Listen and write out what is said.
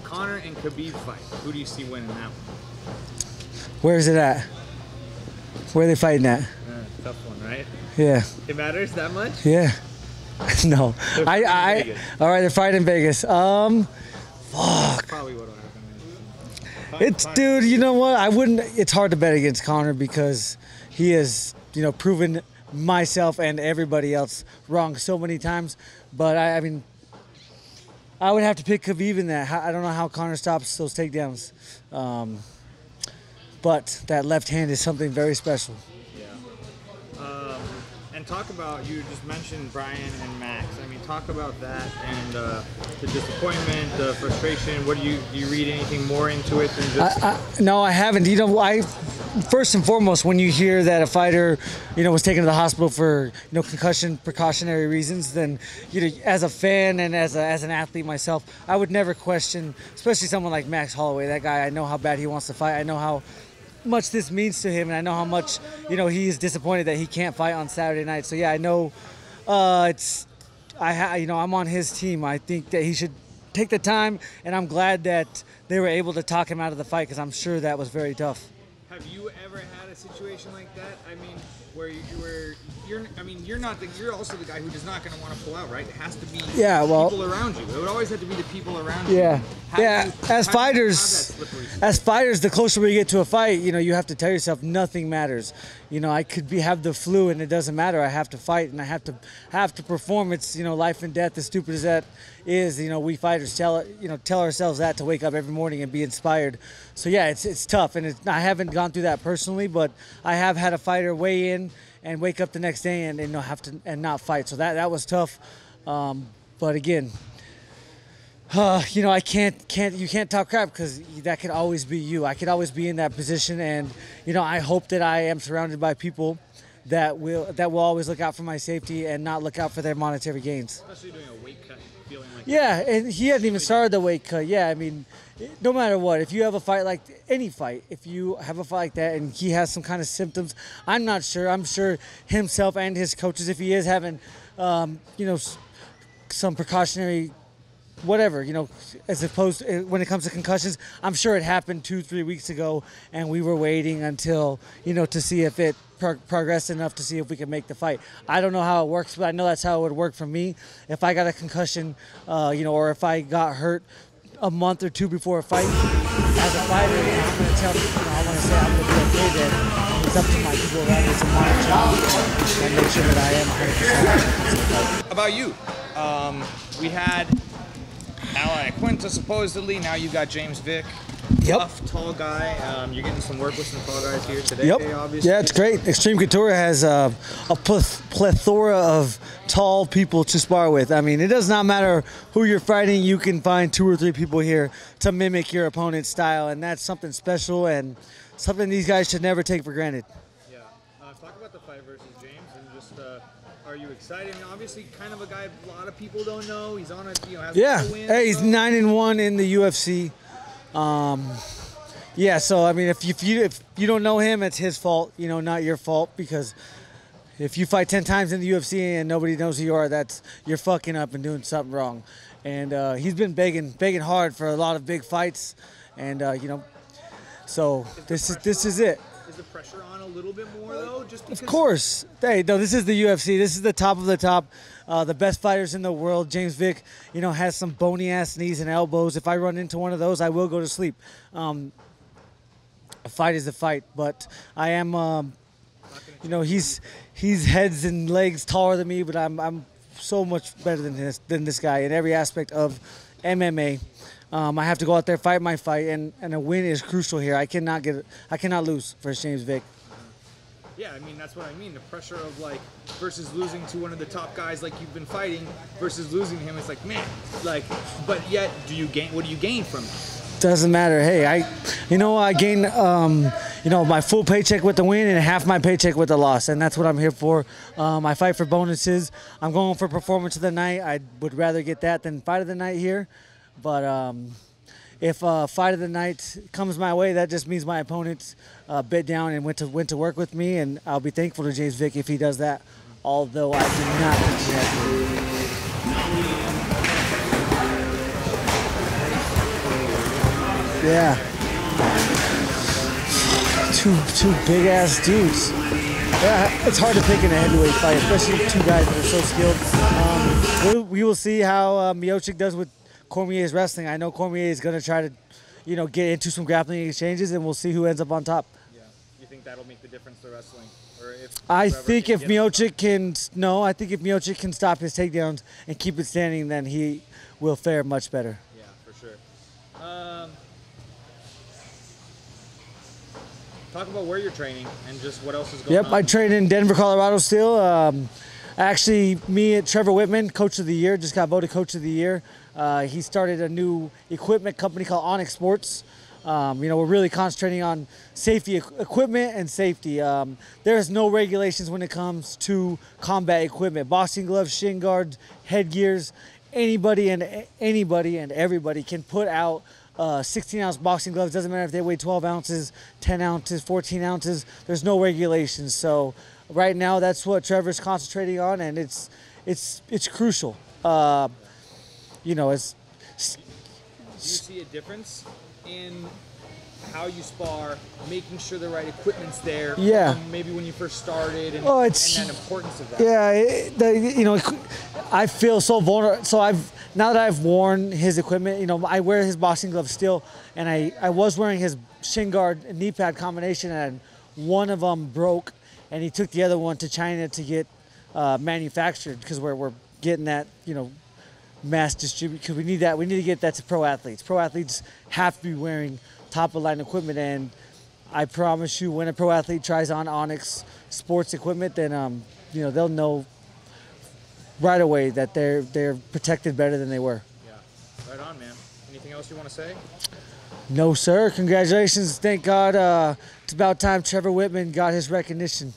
Conor and Khabib fight. Who do you see winning that one? Where's it at? Where are they fighting at? Tough one, right? Yeah. It matters that much? Yeah. No. All right, they're fighting in Vegas. Fuck. Probably what'll happen. Dude, you know what? It's hard to bet against Conor because he has, proven myself and everybody else wrong so many times. But I mean, I would have to pick Khabib in that. I don't know how Conor stops those takedowns. But that left hand is something very special. And talk about, you just mentioned Brian and Max. I mean, talk about that and the disappointment, the frustration. What do you read anything more into it than just? No, I haven't. First and foremost, when you hear that a fighter, was taken to the hospital for, concussion precautionary reasons, then, as a fan and as an athlete myself, I would never question, especially someone like Max Holloway. That guy, I know how bad he wants to fight. I know how much this means to him, and I know how much he is disappointed that he can't fight on Saturday night. So yeah, I know I'm on his team. I think that he should take the time, and I'm glad that they were able to talk him out of the fight because I'm sure that was very tough. Have you ever had a situation like that? I mean, where you're also the guy who is not going to want to pull out, right? It has to be people around you. It would always have to be the people around you. Yeah. As fighters, the closer we get to a fight, you have to tell yourself nothing matters. I could have the flu and it doesn't matter. I have to fight and I have to perform. It's life and death. As stupid as that is, we fighters tell ourselves that to wake up every morning and be inspired. So yeah, it's tough, and I haven't gone through that personally, but I have had a fighter weigh in and wake up the next day and have to and not fight. So that was tough. But again, you can't talk crap because that could always be you. I could always be in that position, and I hope that I am surrounded by people that will always look out for my safety and not look out for their monetary gains. Especially doing a weight cut, feeling like and he hadn't even started the weight cut. Yeah, I mean, no matter what, if you have a fight like any fight, if you have a fight like that and he has some kind of symptoms, I'm not sure. I'm sure himself and his coaches, if he is having, some precautionary whatever, as opposed to, when it comes to concussions, I'm sure it happened 2-3 weeks ago and we were waiting until, to see if it progressed enough to see if we could make the fight. I don't know how it works, but I know that's how it would work for me. If I got a concussion, or if I got hurt a month or two before a fight, as a fighter, I'm going to tell people, I want to say I'm going to be okay then. It's up to my people around me to monitor and make sure that I am 100%. About you, we had Ally Quinta supposedly. Now you got James Vick. Yep. Tough, tall guy. You're getting some work with some tall guys here today. Yep. Obviously. Yeah, it's great. Extreme Couture has a plethora of tall people to spar with. I mean, it does not matter who you're fighting. You can find 2 or 3 people here to mimic your opponent's style, and that's something special and something these guys should never take for granted. Yeah. Talk about the fight versus James, and just are you excited? I mean, obviously, kind of a guy a lot of people don't know. He's on a has a win. Hey, he's 9-1 in the UFC. So I mean, if you don't know him, it's his fault, not your fault, because if you fight 10 times in the UFC and nobody knows who you are, you're fucking up and doing something wrong. And he's been begging hard for a lot of big fights, and so this is it. Is the pressure on a little bit more though? Just because? Of course. Hey, no, this is the UFC. This is the top of the top. The best fighters in the world. James Vick, has some bony ass knees and elbows. If I run into one of those, I will go to sleep. A fight is a fight, but I am, he's heads and legs taller than me, but I'm so much better than this guy in every aspect of MMA. I have to go out there, fight my fight, and a win is crucial here. I cannot lose versus James Vick. Yeah, I mean, that's what I mean. The pressure of, versus losing to one of the top guys like you've been fighting versus losing him, it's like, man, but yet, what do you gain from it? Doesn't matter. Hey, I gain, my full paycheck with the win and half my paycheck with the loss, and that's what I'm here for. I fight for bonuses. I'm going for performance of the night. I would rather get that than fight of the night here, but if fight of the night comes my way, that just means my opponent's bit down and went to work with me, and I'll be thankful to James Vick if he does that. although I do not think he has one. Yeah. Two big ass dudes. Yeah, it's hard to pick in a heavyweight fight, especially two guys that are so skilled. We will see how Miocic does with Cormier's wrestling. I know Cormier is going to try to, get into some grappling exchanges, and we'll see who ends up on top. Yeah, you think that'll make the difference to wrestling, or if I think if Miocic can stop his takedowns and keep it standing, then he will fare much better. Yeah, for sure. Talk about where you're training and just what else is going on. Yep, I train in Denver, Colorado still. Actually, Trevor Whitman, Coach of the Year, just got voted Coach of the Year. He started a new equipment company called Onyx Sports. We're really concentrating on safety equipment and safety. There's no regulations when it comes to combat equipment. Boxing gloves, shin guards, headgears. Anybody and everybody can put out 16-ounce boxing gloves. Doesn't matter if they weigh 12 ounces, 10 ounces, 14 ounces. There's no regulations. So right now, that's what Trevor's concentrating on, and it's crucial. Do you see a difference in how you spar, making sure the right equipment's there? Yeah. Maybe when you first started, and that importance of that. Yeah, I feel so vulnerable. So now that I've worn his equipment, I wear his boxing gloves still, and I was wearing his shin guard and knee pad combination, and one of them broke, and he took the other one to China to get manufactured because we're getting that, mass distribute, because we need to get that to pro athletes. Pro athletes have to be wearing top of line equipment, and I promise you, when a pro athlete tries on Onyx Sports equipment, then they'll know right away that they're protected better than they were. Yeah, right on, man. Anything else you want to say? No, sir. Congratulations. Thank God. It's about time Trevor Whitman got his recognition.